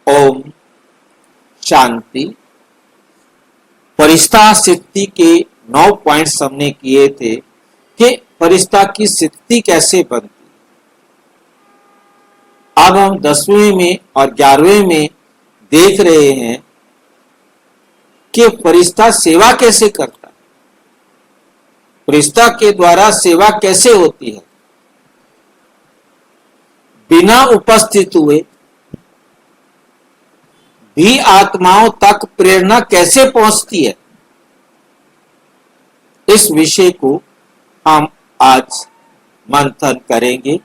ओम शांति। फरिश्ता स्थिति के 9 पॉइंट्स हमने किए थे कि फरिश्ता की स्थिति कैसे बनती। अब हम 10वें में और 11वें में देख रहे हैं कि फरिश्ता सेवा कैसे करता है, फरिश्ता के द्वारा सेवा कैसे होती है। बिना उपस्थित हुए भी आत्माओं तक प्रेरणा कैसे पहुंचती है, इस विषय को हम आज मंथन करेंगे।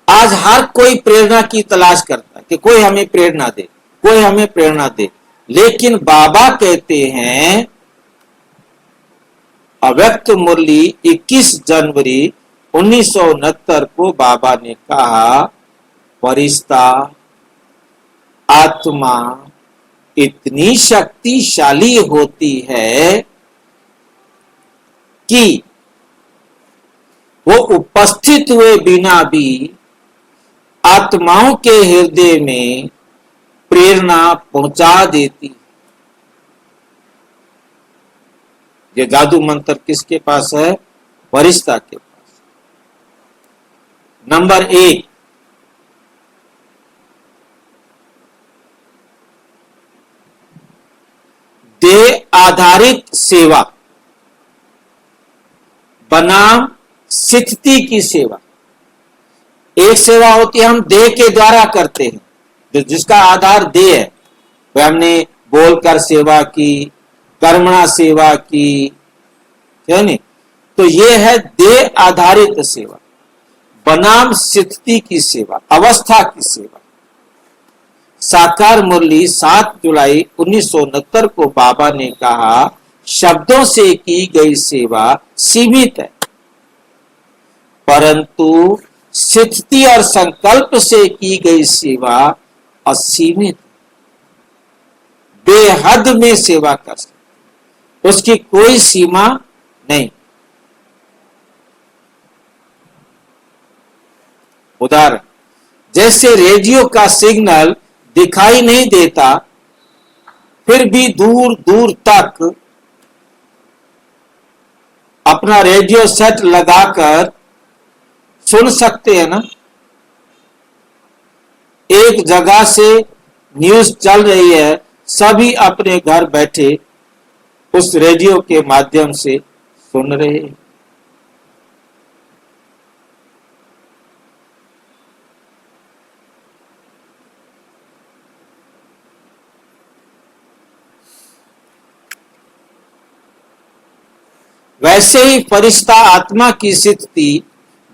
आज हर कोई प्रेरणा की तलाश करता है कि कोई हमें प्रेरणा दे, कोई हमें प्रेरणा दे, लेकिन बाबा कहते हैं, अव्यक्त मुरली 21 जनवरी 1969 को बाबा ने कहा, फरिश्ता आत्मा इतनी शक्तिशाली होती है कि वो उपस्थित हुए बिना भी आत्माओं के हृदय में प्रेरणा पहुंचा देती। ये जादू मंत्र किसके पास है? फरिश्ता के पास। नंबर 1, देह आधारित सेवा बनाम स्थिति की सेवा। एक सेवा होती है हम देह के द्वारा करते हैं, जिसका आधार देह है। वह हमने बोलकर सेवा की, कर्मणा सेवा की, है नहीं? तो ये है देह आधारित सेवा बनाम स्थिति की सेवा, अवस्था की सेवा। साकार मुरली 7 जुलाई 1969 को बाबा ने कहा, शब्दों से की गई सेवा सीमित है, परंतु स्थिति और संकल्प से की गई सेवा असीमित, बेहद में सेवा कर सकते, उसकी कोई सीमा नहीं। उदाहरण, जैसे रेडियो का सिग्नल दिखाई नहीं देता, फिर भी दूर दूर तक अपना रेडियो सेट लगाकर सुन सकते हैं ना। एक जगह से न्यूज चल रही है, सभी अपने घर बैठे उस रेडियो के माध्यम से सुन रहे हैं। वैसे ही फरिश्ता आत्मा की स्थिति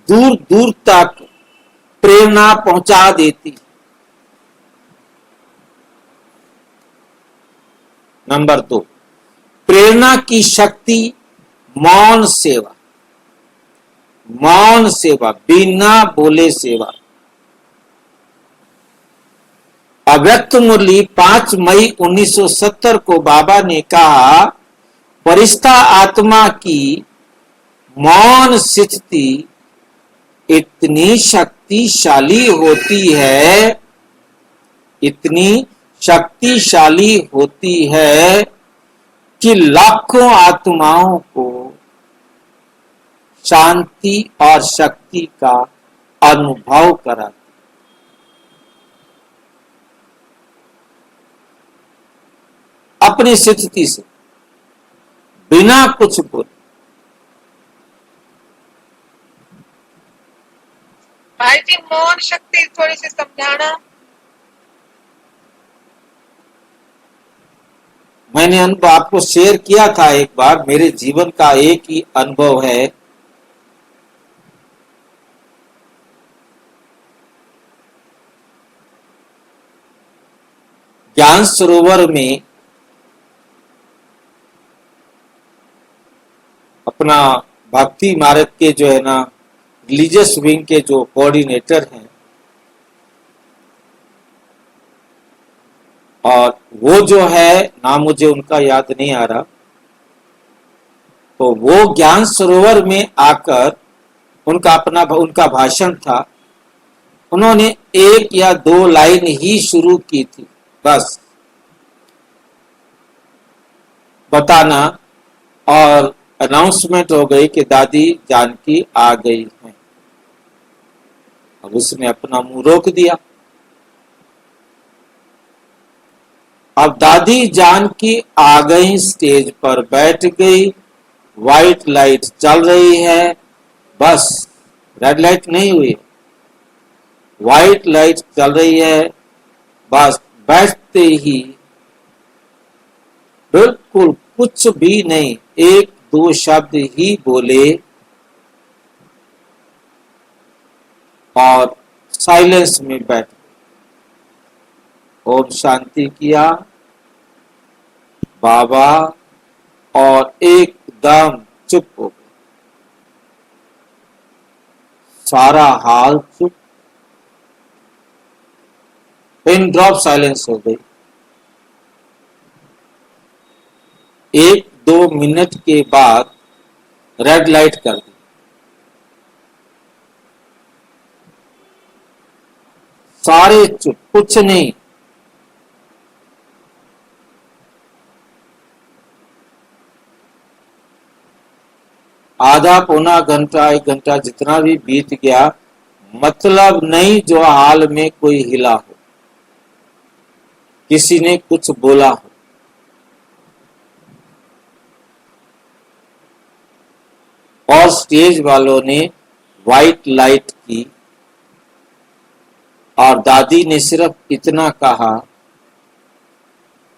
दूर दूर तक प्रेरणा पहुंचा देती। नंबर 2, प्रेरणा की शक्ति मौन सेवा। मौन सेवा, बिना बोले सेवा। अव्यक्त मुरली 5 मई 1970 को बाबा ने कहा, फरिश्ता आत्मा की मौन स्थिति इतनी शक्तिशाली होती है, इतनी शक्तिशाली होती है कि लाखों आत्माओं को शांति और शक्ति का अनुभव कराती। अपनी स्थिति से बिना कुछ बोले। भाई जी, मौन शक्ति थोड़ी सी समझाना। मैंने अनुभव आपको शेयर किया था एक बार, मेरे जीवन का एक ही अनुभव है। ज्ञान सरोवर में अपना भक्ति मार्ग के जो है ना, रिलीजियस विंग के जो कोऑर्डिनेटर हैं, और वो जो है, नाम मुझे उनका याद नहीं आ रहा, तो वो ज्ञान सरोवर में आकर उनका भाषण था उन्होंने एक या दो लाइन ही शुरू की थी, बस बताना, और अनाउंसमेंट हो गई कि दादी जानकी आ गई हैं। अब उसने अपना मुंह रोक दिया। अब दादी जानकी आ गई, स्टेज पर बैठ गई, व्हाइट लाइट चल रही है, बस रेड लाइट नहीं हुई, व्हाइट लाइट चल रही है, बस बैठते ही बिल्कुल कुछ भी नहीं, एक दो शब्द ही बोले और साइलेंस में बैठ गए। ओम शांति किया बाबा और एकदम चुप हो गए, सारा हाल चुप, पिन ड्रॉप साइलेंस हो गई। एक दो मिनट के बाद रेड लाइट कर दी, सारे चुप, कुछ नहीं। आधा पौना घंटा, एक घंटा जितना भी बीत गया, मतलब नहीं जो हाल में कोई हिला हो, किसी ने कुछ बोला हो। और स्टेज वालों ने व्हाइट लाइट की और दादी ने सिर्फ इतना कहा,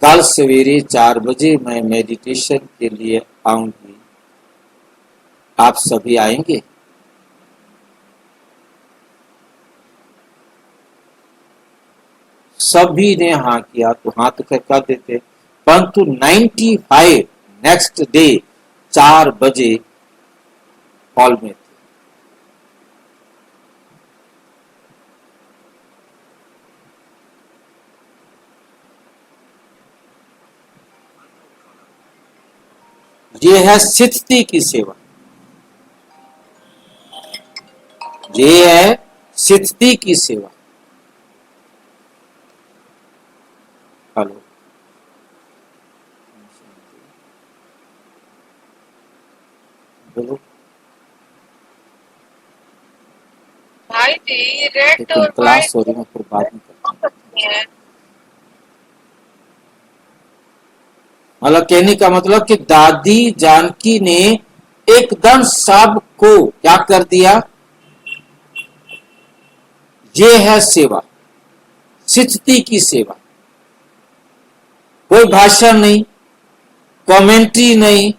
कल सवेरे 4 बजे मैं मेडिटेशन के लिए आऊंगी, आप सभी आएंगे? सभी ने हाँ किया, तो हाथ कर देते, परंतु 95 नेक्स्ट डे 4 बजे हॉल में थे। ये है स्थिति की सेवा, ये है स्थिति की सेवा। हेलो, बोलो। भाई जी रेड लेकिन और क्लास व्हाइट हो रही है, फिर बाद में करते हैं। है। मतलब कहने का मतलब कि दादी जानकी ने एकदम सबको क्या कर दिया, ये है सेवा, स्थिति की सेवा। कोई भाषण नहीं, कमेंट्री नहीं,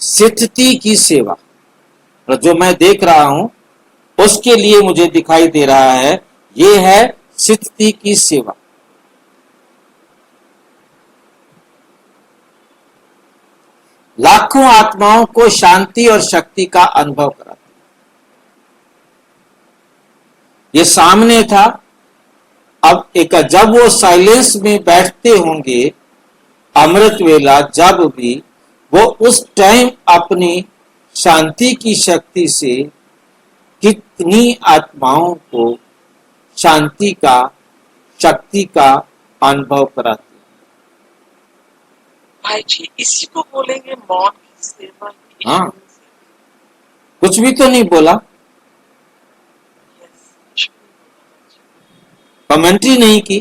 स्थिति की सेवा। और जो मैं देख रहा हूं उसके लिए मुझे दिखाई दे रहा है, ये है स्थिति की सेवा। लाखों आत्माओं को शांति और शक्ति का अनुभव कराती। ये सामने था, अब एक जब वो साइलेंस में बैठते होंगे अमृत वेला, जब भी वो उस टाइम अपनी शांति की शक्ति से कितनी आत्माओं को शांति का, शक्ति का अनुभव कराते। भाई जी इसी को बोलेंगे मौन की सेवा। हाँ, कुछ भी तो नहीं बोला, कमेंट्री नहीं की,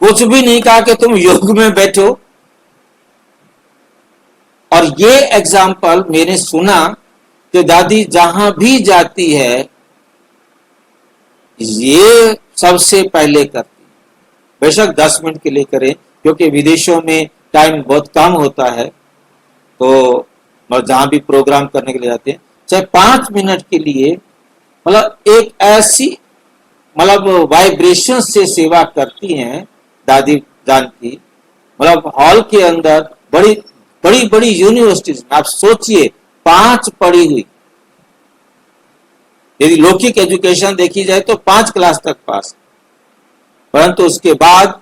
कुछ भी नहीं कहा कि तुम योग में बैठो। और ये एग्जाम्पल मैंने सुना कि दादी जहां भी जाती है ये सबसे पहले करती। बेशक 10 मिनट के लिए करें, क्योंकि विदेशों में टाइम बहुत कम होता है, तो जहां भी प्रोग्राम करने के लिए जाते हैं, चाहे 5 मिनट के लिए, मतलब एक ऐसी मतलब वाइब्रेशन से सेवा करती हैं दादी जानकी। मतलब हॉल के अंदर बड़ी बड़ी बड़ी यूनिवर्सिटीज, आप सोचिए 5 पढ़ी हुई, यदि लौकिक एजुकेशन देखी जाए तो 5 क्लास तक पास, परंतु उसके बाद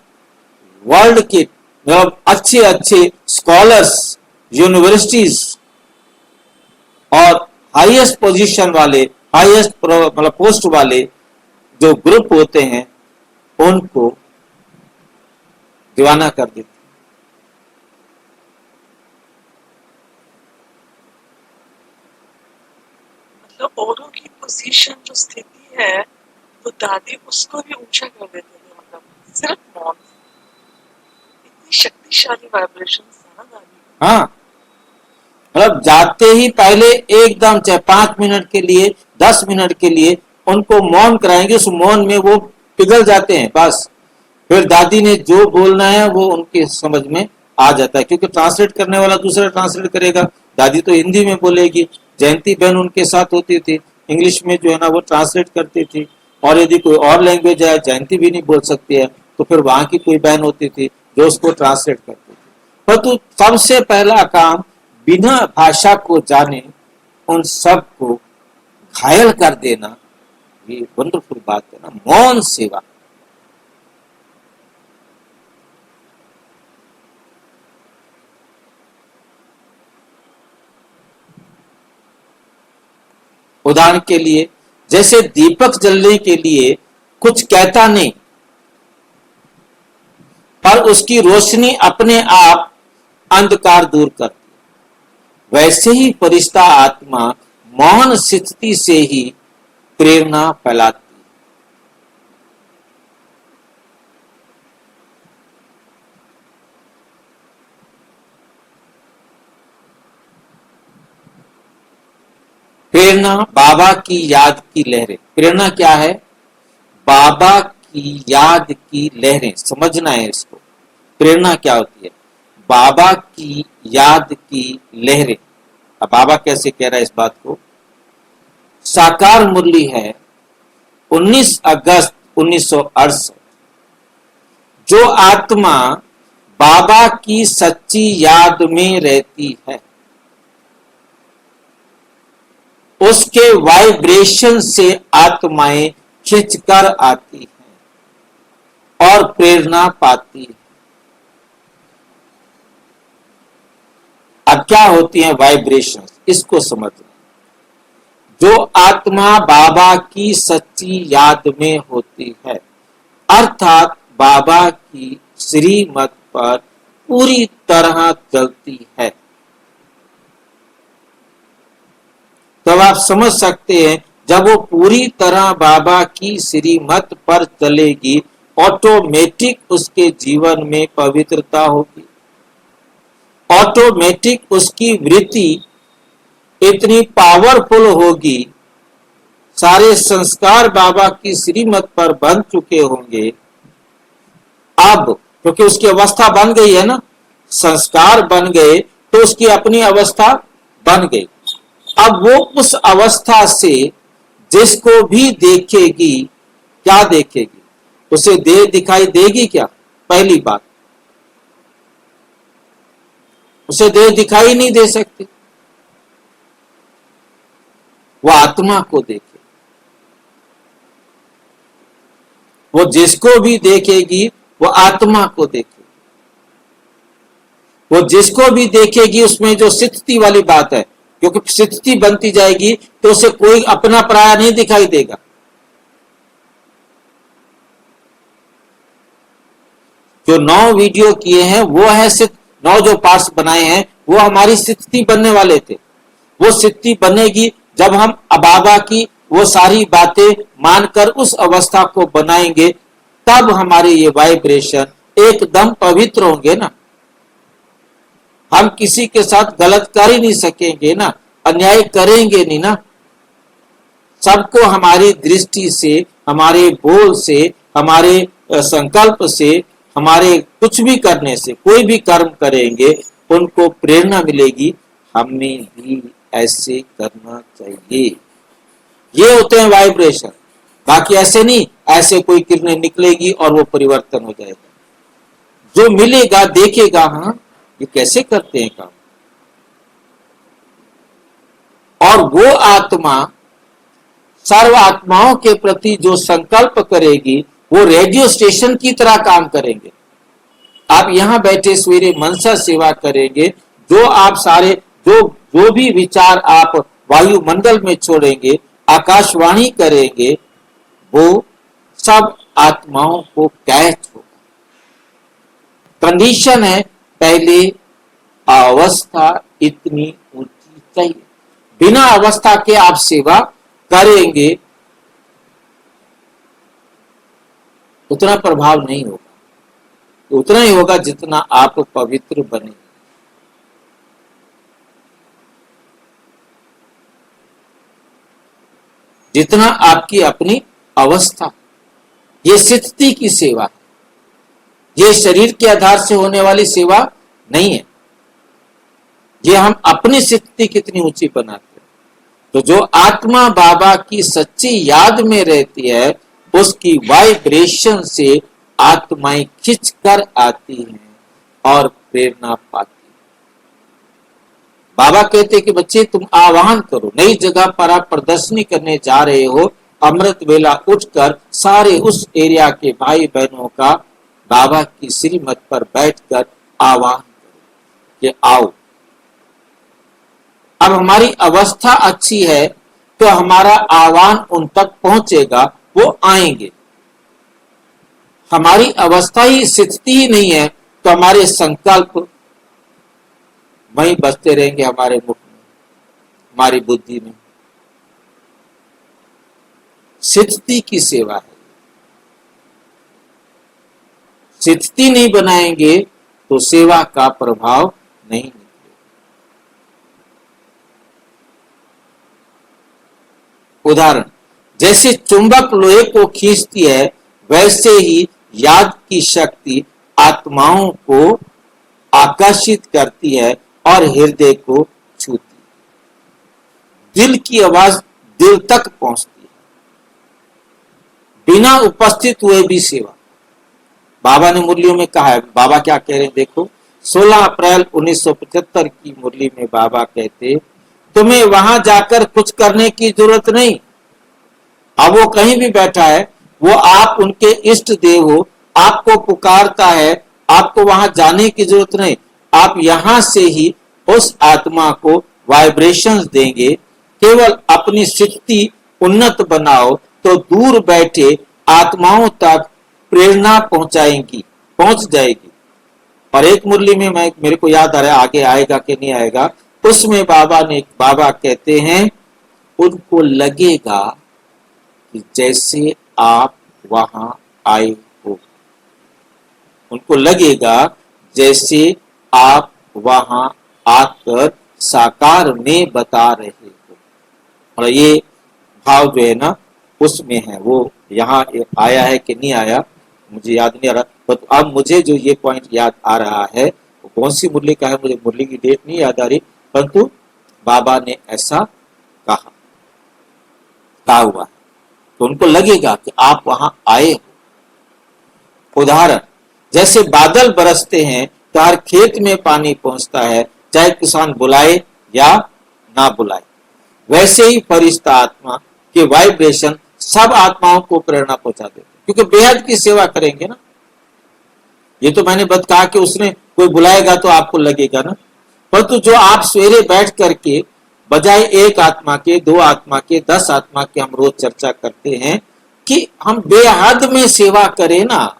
वर्ल्ड के मतलब अच्छे अच्छे स्कॉलर्स, यूनिवर्सिटीज और हाईएस्ट पोजीशन वाले, हाईएस्ट मतलब पोस्ट वाले जो ग्रुप होते हैं उनको दीवाना कर देते। मतलब औरों की पोजीशन जो स्थिति है तो दादी उसको भी ऊंचा कर देते थे, मतलब सिर्फ मौन। इतनी शक्तिशाली वाइब्रेशन है ना दादी। हाँ, मतलब जाते ही पहले एकदम चाहे 5 मिनट के लिए 10 मिनट के लिए उनको मौन कराएंगे, उस मौन में वो पिघल जाते हैं बस। फिर दादी ने जो बोलना है वो उनके समझ में आ जाता है, क्योंकि ट्रांसलेट करने वाला दूसरा ट्रांसलेट करेगा। दादी तो हिंदी में बोलेगी, जयंती बहन उनके साथ होती थी, इंग्लिश में जो है ना वो ट्रांसलेट करती थी। और यदि कोई और लैंग्वेज है, जयंती भी नहीं बोल सकती है, तो फिर वहां की कोई बहन होती थी जो उसको ट्रांसलेट करती थी। परंतु सबसे पहला काम बिना भाषा को जाने उन सब को घायल कर देना, ये वंडरफुल बात है ना, मौन सेवा। उदाहरण के लिए जैसे दीपक जलने के लिए कुछ कहता नहीं, पर उसकी रोशनी अपने आप अंधकार दूर करती, वैसे ही फरिश्ता आत्मा मौन स्थिति से ही प्रेरणा फैलाती। प्रेरणा बाबा की याद की लहरें। प्रेरणा क्या है? बाबा की याद की लहरें, समझना है इसको। प्रेरणा क्या होती है? बाबा की याद की लहरें। अब बाबा कैसे कह रहा है इस बात को? साकार मुरली है 19 अगस्त 1968। जो आत्मा बाबा की सच्ची याद में रहती है उसके वाइब्रेशन से आत्माएं खिंचकर आती हैं और प्रेरणा पाती है। अब क्या होती हैं वाइब्रेशन, इसको समझना। जो आत्मा बाबा की सच्ची याद में होती है, अर्थात बाबा की श्रीमत पर पूरी तरह चलती है, तब आप समझ सकते हैं जब वो पूरी तरह बाबा की श्रीमत पर चलेगी, ऑटोमेटिक उसके जीवन में पवित्रता होगी, ऑटोमेटिक उसकी वृत्ति इतनी पावरफुल होगी, सारे संस्कार बाबा की श्रीमत पर बन चुके होंगे। अब क्योंकि उसकी अवस्था बन गई है ना, संस्कार बन गए तो उसकी अपनी अवस्था बन गई। अब वो उस अवस्था से जिसको भी देखेगी, क्या देखेगी? उसे देह दिखाई देगी क्या? पहली बात, उसे देह दिखाई नहीं दे सकती, वो आत्मा को देखे। वो जिसको भी देखेगी वो आत्मा को देखेगी। वो जिसको भी देखेगी उसमें जो स्थिति वाली बात है, क्योंकि स्थिति बनती जाएगी तो उसे कोई अपना पराया नहीं दिखाई देगा। जो 9 वीडियो किए हैं वो है 9 जो पार्ट्स बनाए हैं वो हमारी स्थिति बनने वाले थे। वो स्थिति बनेगी जब हम बाबा की वो सारी बातें मानकर उस अवस्था को बनाएंगे, तब हमारे ये वाइब्रेशन एकदम पवित्र होंगे ना। हम किसी के साथ गलत कर ही नहीं सकेंगे ना, अन्याय करेंगे नहीं ना। सबको हमारी दृष्टि से, हमारे बोल से, हमारे संकल्प से, हमारे कुछ भी करने से, कोई भी कर्म करेंगे उनको प्रेरणा मिलेगी, हमें भी ऐसे करना चाहिए। ये होते हैं वाइब्रेशन। बाकी ऐसे नहीं, ऐसे कोई किरणें निकलेगी और वो परिवर्तन हो जाएगा। जो मिलेगा देखेगा, हाँ ये कैसे करते हैं काम। और वो आत्मा सर्व आत्माओं के प्रति जो संकल्प करेगी वो रेडियो स्टेशन की तरह काम करेंगे। आप यहां बैठे सवेरे मनसा सेवा करेंगे, जो आप सारे जो भी विचार आप वायुमंडल में छोड़ेंगे, आकाशवाणी करेंगे, वो सब आत्माओं को कैच होगा। कंडीशन है पहले अवस्था इतनी ऊंची चाहिए। बिना अवस्था के आप सेवा करेंगे उतना प्रभाव नहीं होगा, उतना ही होगा जितना आप पवित्र बने। जितना आपकी अपनी अवस्था, ये स्थिति की सेवा है, ये शरीर के आधार से होने वाली सेवा नहीं है। ये हम अपनी स्थिति कितनी ऊंची बनाते हैं। तो जो आत्मा बाबा की सच्ची याद में रहती है, उसकी वाइब्रेशन से आत्माएं खिंच कर आती हैं और प्रेरणा पाती है। बाबा कहते हैं कि बच्चे तुम आह्वान करो, नई जगह पर आप प्रदर्शनी करने जा रहे हो, अमृत वेला उठकर सारे उस एरिया के भाई बहनों का बाबा की श्रीमत पर बैठकर आह्वान करो कि आओ। अब हमारी अवस्था अच्छी है तो हमारा आह्वान उन तक पहुंचेगा, वो आएंगे। हमारी अवस्था ही स्थिति ही नहीं है तो हमारे संकल्प वहीं बसते रहेंगे हमारे मुख में, हमारी बुद्धि में। स्थिति की सेवा है। स्थिति नहीं बनाएंगे तो सेवा का प्रभाव नहीं निकलेगा। उदाहरण, जैसे चुंबक लोहे को खींचती है, वैसे ही याद की शक्ति आत्माओं को आकर्षित करती है और हृदय को छूती है। दिल की आवाज दिल तक पहुंचती है। बिना उपस्थित हुए भी सेवा। बाबा ने मुरलियों में कहा है, बाबा क्या कह रहे हैं देखो, 16 अप्रैल 1975 की मुरली में बाबा कहते, तुम्हें वहां जाकर कुछ करने की जरूरत नहीं। अब वो कहीं भी बैठा है, वो आप उनके इष्ट देव हो, आपको पुकारता है, आपको वहां जाने की जरूरत नहीं। आप यहां से ही उस आत्मा को वाइब्रेशंस देंगे। केवल अपनी स्थिति उन्नत बनाओ तो दूर बैठे आत्माओं तक प्रेरणा पहुंच जाएगी। और एक मुरली में मेरे को याद आ रहा है, आगे आएगा कि नहीं आएगा, उसमें बाबा कहते हैं, उनको लगेगा कि जैसे आप वहां आए हो। उनको लगेगा जैसे आप वहां आकर साकार में बता रहे हो। और ये भाव जो है ना उसमें है, वो यहाँ आया है कि नहीं आया मुझे याद नहीं आ रहा, पर अब मुझे जो ये पॉइंट याद आ रहा है वो कौन सी मुरली का है, मुझे मुरली की डेट नहीं याद आ रही, परंतु बाबा ने ऐसा कहा हुआ है। तो उनको लगेगा कि आप वहां आए हो। उदाहरण, जैसे बादल बरसते हैं तो हर खेत में पानी पहुंचता है, चाहे किसान बुलाए या ना बुलाए। वैसे ही फरिश्ता आत्मा के वाइब्रेशन सब आत्माओं को प्रेरणा पहुंचा देते, क्योंकि बेहद की सेवा करेंगे ना। ये तो मैंने बता कहा कि उसने कोई बुलाएगा तो आपको लगेगा ना, परंतु जो आप सवेरे बैठ करके बजाय एक आत्मा के, 2 आत्मा के, 10 आत्मा के हम रोज चर्चा करते हैं कि हम बेहद में सेवा करें ना।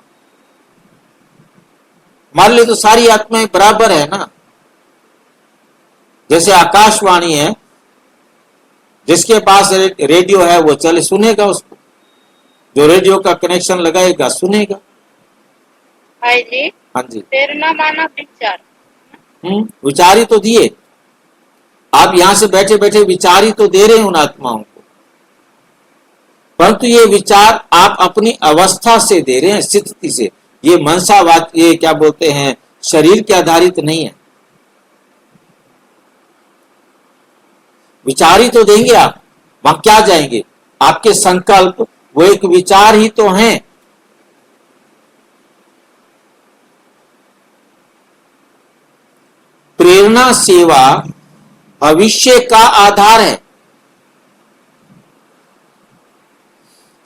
मान ली तो सारी आत्माएं बराबर है ना। जैसे आकाशवाणी है, जिसके पास रेडियो है वो चले सुनेगा, उसको जो रेडियो का कनेक्शन लगाएगा सुनेगा। भाई जी, हाँ जी, प्रेरणा माना विचार। विचार ही तो दिए। आप यहां से बैठे बैठे विचार ही तो दे रहे हैं उन आत्माओं को, परंतु ये विचार आप अपनी अवस्था से दे रहे हैं, स्थिति से। ये मनसावाद, ये क्या बोलते हैं, शरीर के आधारित नहीं है। विचार ही तो देंगे आप, वहां क्या जाएंगे? आपके संकल्प वो एक विचार ही तो हैं। प्रेरणा सेवा भविष्य का आधार है।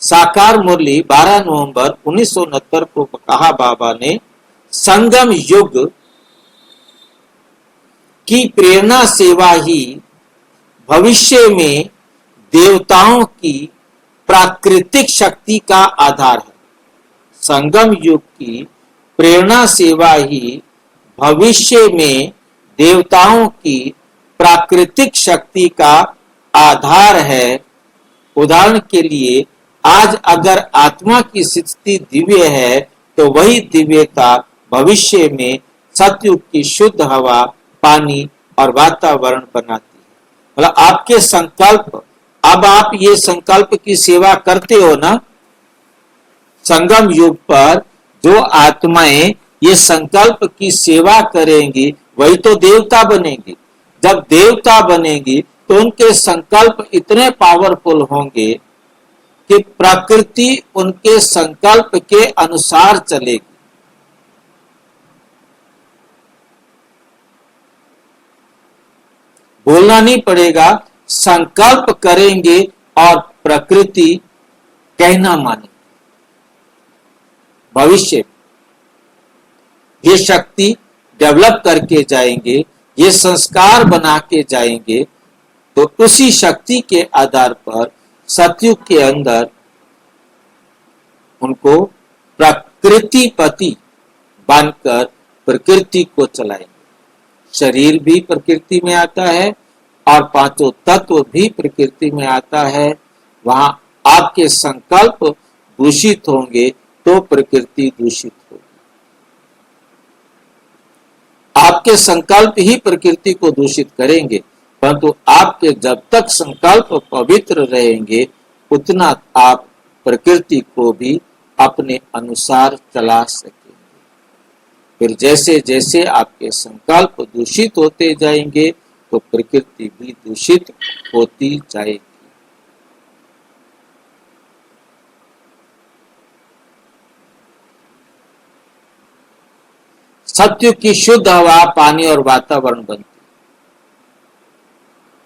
साकार मुरली 12 नवंबर 1969 को कहा बाबा ने, संगम युग की प्रेरणा सेवा ही भविष्य में देवताओं की प्राकृतिक शक्ति का आधार है। संगम युग की प्रेरणा सेवा ही भविष्य में देवताओं की प्राकृतिक शक्ति का आधार है। उदाहरण के लिए आज अगर आत्मा की स्थिति दिव्य है तो वही दिव्यता भविष्य में सतयुग की शुद्ध हवा, पानी और वातावरण बनाती है। मतलब आपके संकल्प, अब आप ये संकल्प की सेवा करते हो ना, संगम युग पर जो आत्माएं ये संकल्प की सेवा करेंगी वही तो देवता बनेंगी। जब देवता बनेंगी तो उनके संकल्प इतने पावरफुल होंगे कि प्रकृति उनके संकल्प के अनुसार चलेगी। बोलना नहीं पड़ेगा, संकल्प करेंगे और प्रकृति कहना मानेगी। भविष्य ये शक्ति डेवलप करके जाएंगे, ये संस्कार बना के जाएंगे, तो उसी शक्ति के आधार पर सतयुग के अंदर उनको प्रकृतिपति बनकर प्रकृति को चलाएंगे। शरीर भी प्रकृति में आता है और पांचों तत्व भी प्रकृति में आता है। वहां आपके संकल्प दूषित होंगे तो प्रकृति दूषित होगी। आपके संकल्प ही प्रकृति को दूषित करेंगे, परंतु आपके जब तक संकल्प पवित्र रहेंगे उतना आप प्रकृति को भी अपने अनुसार चला सकेंगे। फिर जैसे जैसे आपके संकल्प दूषित होते जाएंगे तो प्रकृति भी दूषित होती जाएगी। सतयुग की शुद्ध हवा, पानी और वातावरण बनती।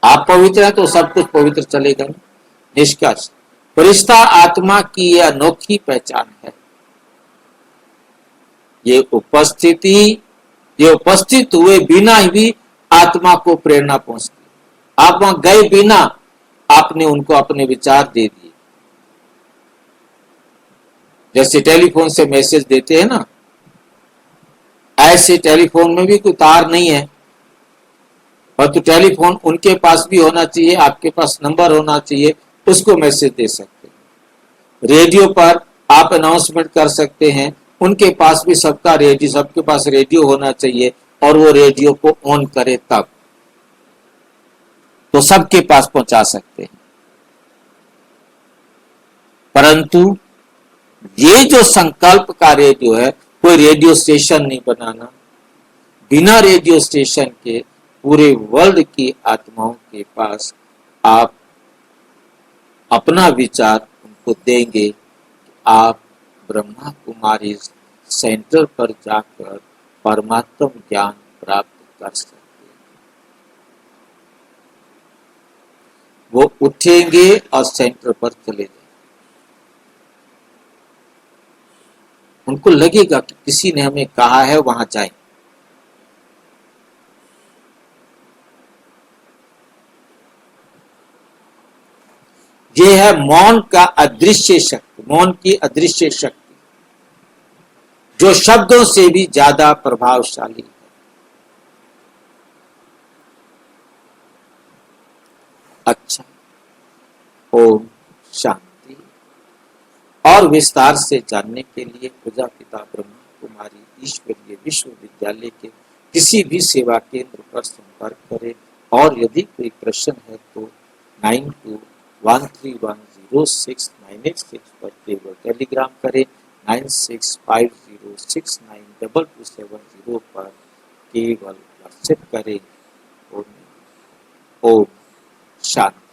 आप पवित्र हैं तो सब कुछ पवित्र चलेगा। निष्कर्ष, फरिश्ता आत्मा की यह अनोखी पहचान है। ये उपस्थित हुए बिना ही आत्मा को प्रेरणा पहुंचती। आप वहां गए बिना आपने उनको अपने विचार दे दिए। जैसे टेलीफोन से मैसेज देते हैं ना, ऐसे टेलीफोन में भी कोई तार नहीं है, परंतु टेलीफोन उनके पास भी होना चाहिए, आपके पास नंबर होना चाहिए, उसको मैसेज दे सकते हैं। रेडियो पर आप अनाउंसमेंट कर सकते हैं, उनके पास भी सबके पास रेडियो होना चाहिए और वो रेडियो को ऑन करे तब तो सबके पास पहुंचा सकते हैं। परंतु ये जो संकल्प का रेडियो है, कोई रेडियो स्टेशन नहीं बनाना। बिना रेडियो स्टेशन के पूरे वर्ल्ड की आत्माओं के पास आप अपना विचार उनको देंगे। आप ब्रह्मा कुमारी सेंटर पर जाकर परमात्म ज्ञान प्राप्त कर सकते हैं। वो उठेंगे और सेंटर पर चले जाएंगे। उनको लगेगा कि किसी ने हमें कहा है वहां जाएं। ये है मौन का अदृश्य शक्ति, मौन की अदृश्य शक्ति जो शब्दों से भी ज्यादा प्रभावशाली है। अच्छा, ओम शांति। और विस्तार से जानने के लिए प्रजापिता ब्रह्मा कुमारी ईश्वरीय विश्वविद्यालय के किसी भी सेवा केंद्र पर संपर्क करें। और यदि कोई प्रश्न है तो 9213106986 पर केवल टेलीग्राम करें। 9650692270 पर केवल व्हाट्सएप करें। ओम शांति।